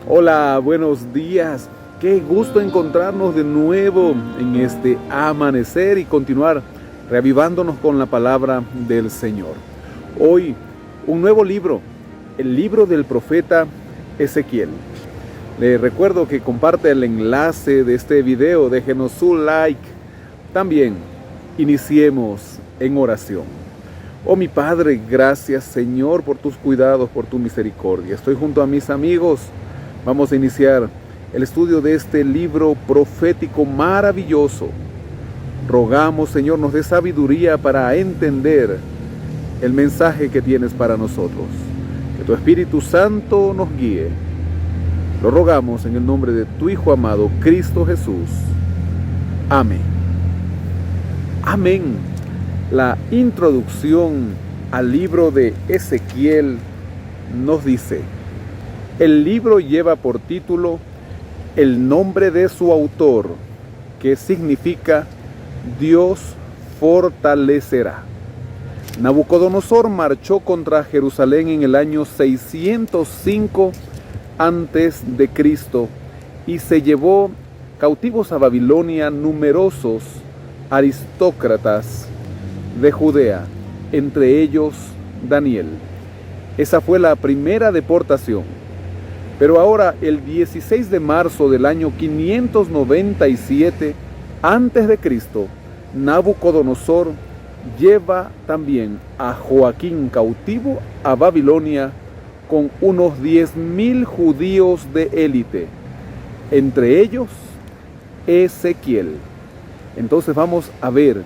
Hola, buenos días. Qué gusto encontrarnos de nuevo en este amanecer y continuar reavivándonos con la palabra del Señor. Hoy, un nuevo libro, el libro del profeta Ezequiel. Le recuerdo que comparte el enlace de este video, déjenos su like. También, iniciemos en oración. Oh mi Padre, gracias Señor por tus cuidados, por tu misericordia. Estoy junto a mis amigos. Vamos a iniciar el estudio de este libro profético maravilloso. Rogamos, Señor, nos dé sabiduría para entender el mensaje que tienes para nosotros. Que tu Espíritu Santo nos guíe. Lo rogamos en el nombre de tu Hijo amado, Cristo Jesús. Amén. Amén. La introducción al libro de Ezequiel nos dice: el libro lleva por título el nombre de su autor, que significa Dios fortalecerá. Nabucodonosor marchó contra Jerusalén en el año 605 a.C. y se llevó cautivos a Babilonia numerosos aristócratas de Judea, entre ellos Daniel. Esa fue la primera deportación. Pero ahora, el 16 de marzo del año 597 a.C., Nabucodonosor lleva también a Joaquín cautivo a Babilonia con unos 10,000 judíos de élite, entre ellos Ezequiel. Entonces vamos a ver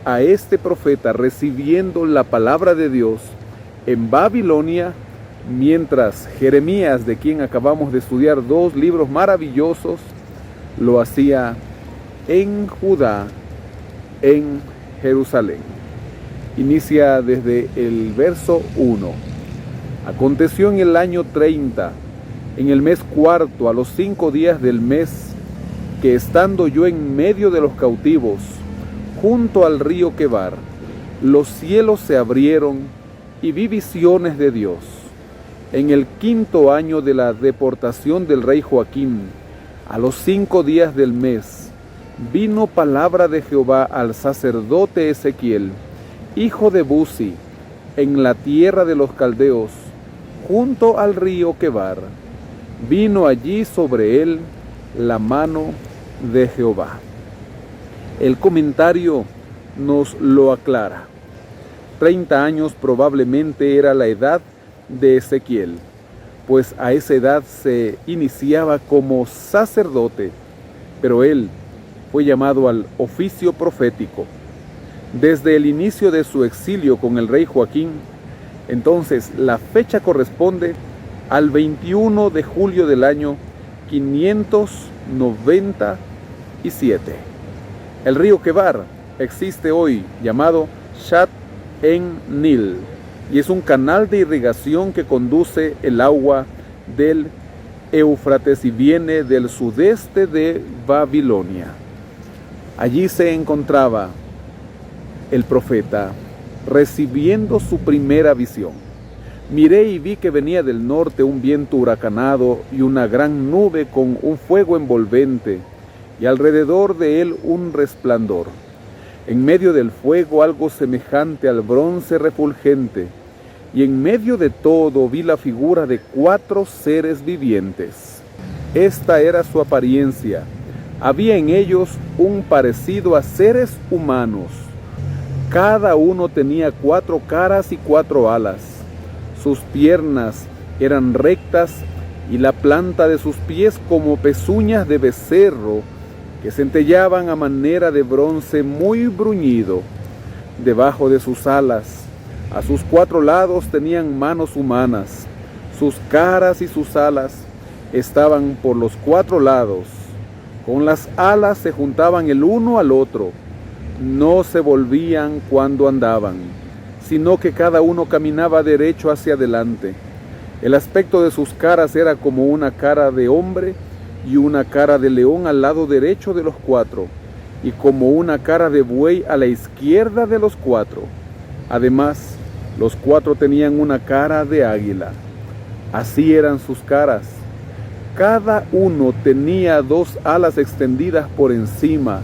a este profeta recibiendo la palabra de Dios en Babilonia, mientras Jeremías, de quien acabamos de estudiar dos libros maravillosos, lo hacía en Judá, en Jerusalén. Inicia desde el verso 1. Aconteció en el año 30, en el mes cuarto, a los 5 días del mes, que estando yo en medio de los cautivos, junto al río Quebar, los cielos se abrieron y vi visiones de Dios. En el 5.º año de la deportación del rey Joaquín, a los 5 días del mes, vino palabra de Jehová al sacerdote Ezequiel, hijo de Buzi, en la tierra de los caldeos, junto al río Quebar. Vino allí sobre él la mano de Jehová. El comentario nos lo aclara. 30 años probablemente era la edad de Ezequiel, pues a esa edad se iniciaba como sacerdote, pero él fue llamado al oficio profético. Desde el inicio de su exilio con el rey Joaquín, entonces la fecha corresponde al 21 de julio del año 597. El río Quebar existe hoy, llamado Shat en Nil, y es un canal de irrigación que conduce el agua del Éufrates y viene del sudeste de Babilonia. Allí se encontraba el profeta recibiendo su primera visión. Miré y vi que venía del norte un viento huracanado y una gran nube con un fuego envolvente, y alrededor de él un resplandor. En medio del fuego algo semejante al bronce refulgente, y en medio de todo vi la figura de 4 seres vivientes. Esta era su apariencia. Había en ellos un parecido a seres humanos. Cada uno tenía 4 caras y 4 alas. Sus piernas eran rectas y la planta de sus pies como pezuñas de becerro, que centellaban a manera de bronce muy bruñido. Debajo de sus alas, a sus 4 lados, tenían manos humanas. Sus caras y sus alas estaban por los 4 lados. Con las alas se juntaban el uno al otro. No se volvían cuando andaban, sino que cada uno caminaba derecho hacia adelante. El aspecto de sus caras era como una cara de hombre y una cara de león al lado derecho de los 4, y como una cara de buey a la izquierda de los 4. Además, los 4 tenían una cara de águila. Así eran sus caras. Cada uno tenía 2 alas extendidas por encima,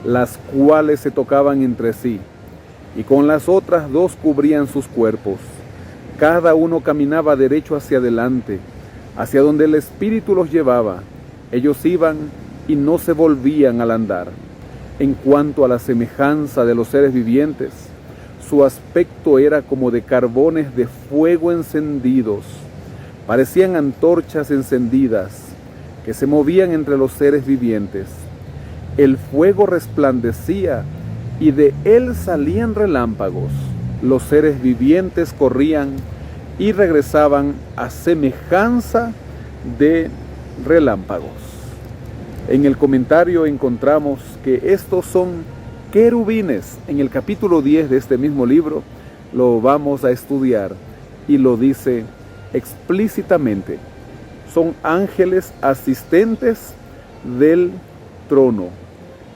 las cuales se tocaban entre sí, y con las otras 2 cubrían sus cuerpos. Cada uno caminaba derecho hacia adelante, hacia donde el Espíritu los llevaba. Ellos iban y no se volvían al andar. En cuanto a la semejanza de los seres vivientes, su aspecto era como de carbones de fuego encendidos. Parecían antorchas encendidas que se movían entre los seres vivientes. El fuego resplandecía y de él salían relámpagos. Los seres vivientes corrían y regresaban a semejanza de relámpagos. En el comentario encontramos que estos son querubines. En el capítulo 10 de este mismo libro lo vamos a estudiar y lo dice explícitamente. Son ángeles asistentes del trono.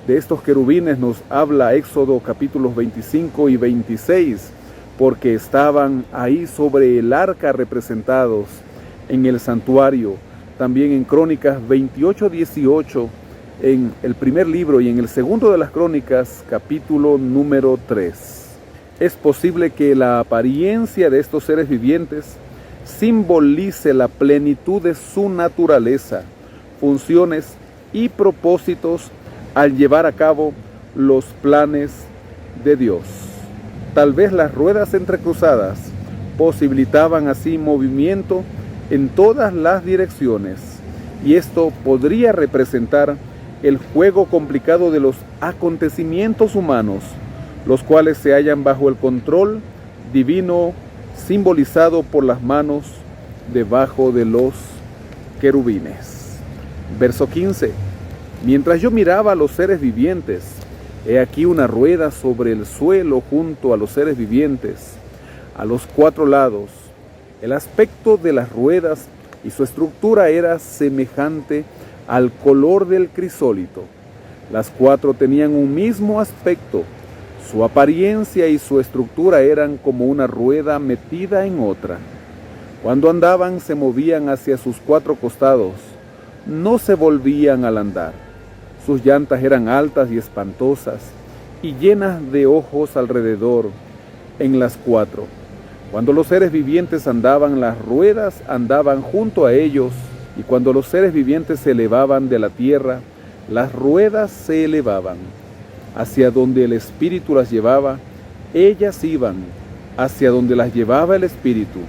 De estos querubines nos habla Éxodo capítulos 25 y 26, porque estaban ahí sobre el arca representados en el santuario. También en Crónicas 28-18, en el primer libro, y en el segundo de las Crónicas, capítulo número 3. Es posible que la apariencia de estos seres vivientes simbolice la plenitud de su naturaleza, funciones y propósitos al llevar a cabo los planes de Dios. Tal vez las ruedas entrecruzadas posibilitaban así movimiento en todas las direcciones, y esto podría representar el juego complicado de los acontecimientos humanos, los cuales se hallan bajo el control divino, simbolizado por las manos debajo de los querubines. Verso 15. Mientras yo miraba a los seres vivientes, he aquí una rueda sobre el suelo junto a los seres vivientes, a los 4 lados. El aspecto de las ruedas y su estructura era semejante al color del crisólito. Las 4 tenían un mismo aspecto. Su apariencia y su estructura eran como una rueda metida en otra. Cuando andaban se movían hacia sus 4 costados, no se volvían al andar. Sus llantas eran altas y espantosas, y llenas de ojos alrededor en las 4. Cuando los seres vivientes andaban, las ruedas andaban junto a ellos, y cuando los seres vivientes se elevaban de la tierra, las ruedas se elevaban. Hacia donde el Espíritu las llevaba, ellas iban, hacia donde las llevaba el Espíritu.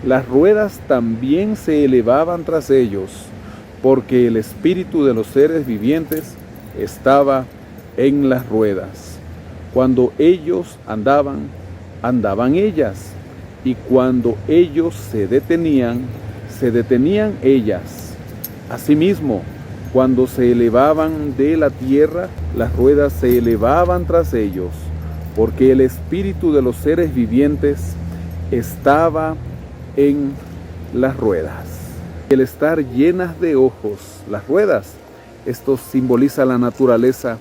Las ruedas también se elevaban tras ellos, porque el espíritu de los seres vivientes estaba en las ruedas. Cuando ellos andaban, andaban ellas, y cuando ellos se detenían ellas. Asimismo, cuando se elevaban de la tierra, las ruedas se elevaban tras ellos, porque el espíritu de los seres vivientes estaba en las ruedas. El estar llenas de ojos, las ruedas, esto simboliza la naturaleza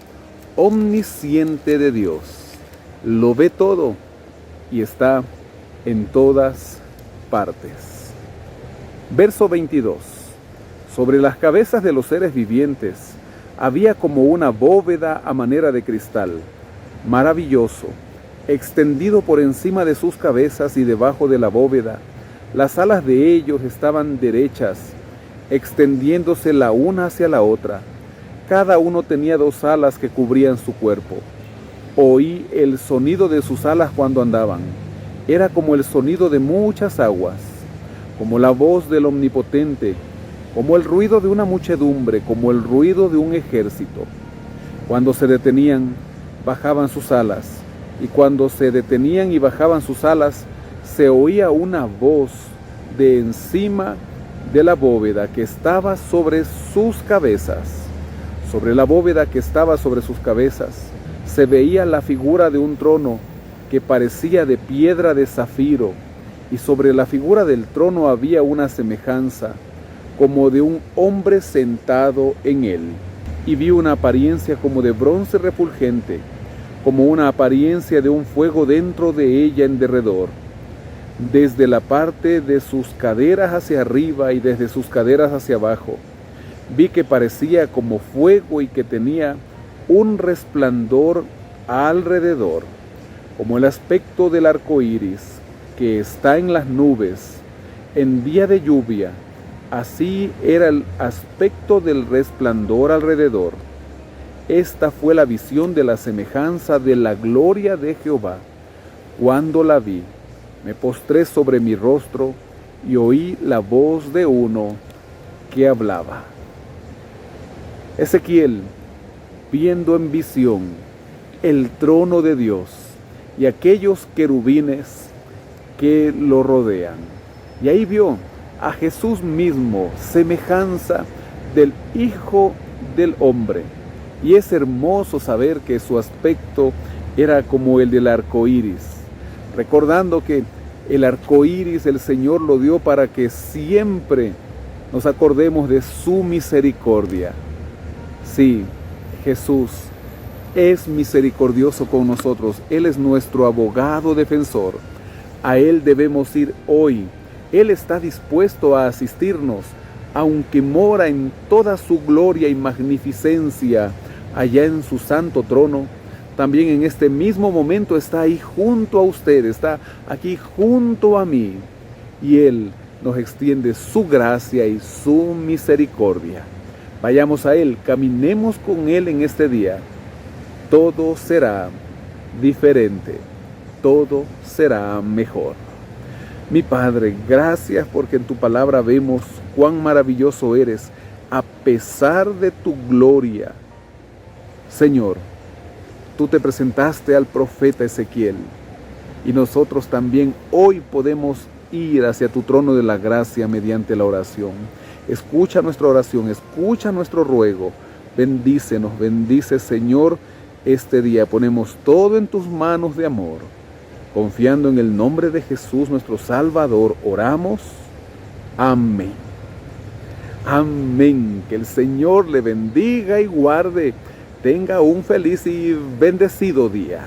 omnisciente de Dios. Lo ve todo y está en todas partes. Verso 22. Sobre las cabezas de los seres vivientes había como una bóveda a manera de cristal, maravilloso, extendido por encima de sus cabezas, y debajo de la bóveda las alas de ellos estaban derechas, extendiéndose la una hacia la otra. Cada uno tenía 2 alas que cubrían su cuerpo. Oí el sonido de sus alas cuando andaban. Era como el sonido de muchas aguas, como la voz del Omnipotente, como el ruido de una muchedumbre, como el ruido de un ejército. Cuando se detenían, bajaban sus alas, y cuando se detenían y bajaban sus alas, se oía una voz de encima de la bóveda que estaba sobre sus cabezas. Sobre la bóveda que estaba sobre sus cabezas se veía la figura de un trono que parecía de piedra de zafiro, y sobre la figura del trono había una semejanza como de un hombre sentado en él. Y vi una apariencia como de bronce refulgente, como una apariencia de un fuego dentro de ella en derredor. desde la parte de sus caderas hacia arriba y desde sus caderas hacia abajo. Vi que parecía como fuego y que tenía un resplandor alrededor, como el aspecto del arco iris que está en las nubes en día de lluvia. Así era el aspecto del resplandor alrededor. Esta fue la visión de la semejanza de la gloria de Jehová. Cuando la vi, me postré sobre mi rostro y oí la voz de uno que hablaba. Ezequiel, viendo en visión el trono de Dios y aquellos querubines que lo rodean. Y ahí vio a Jesús mismo, semejanza del Hijo del Hombre. Y es hermoso saber que su aspecto era como el del arco iris, recordando que el arco iris el Señor lo dio para que siempre nos acordemos de su misericordia. Sí, Jesús es misericordioso con nosotros. Él es nuestro abogado defensor. A Él debemos ir hoy. Él está dispuesto a asistirnos, aunque mora en toda su gloria y magnificencia allá en su santo trono. También en este mismo momento está ahí junto a usted, está aquí junto a mí. Y Él nos extiende su gracia y su misericordia. Vayamos a Él, caminemos con Él en este día. Todo será diferente, todo será mejor. Mi Padre, gracias porque en tu palabra vemos cuán maravilloso eres, a pesar de tu gloria. Señor, tú te presentaste al profeta Ezequiel y nosotros también hoy podemos ir hacia tu trono de la gracia mediante la oración. Escucha nuestra oración, escucha nuestro ruego. Bendícenos, bendice, Señor, este día. Ponemos todo en tus manos de amor. Confiando en el nombre de Jesús, nuestro Salvador, oramos. Amén. Amén. Que el Señor le bendiga y guarde. Tenga un feliz y bendecido día.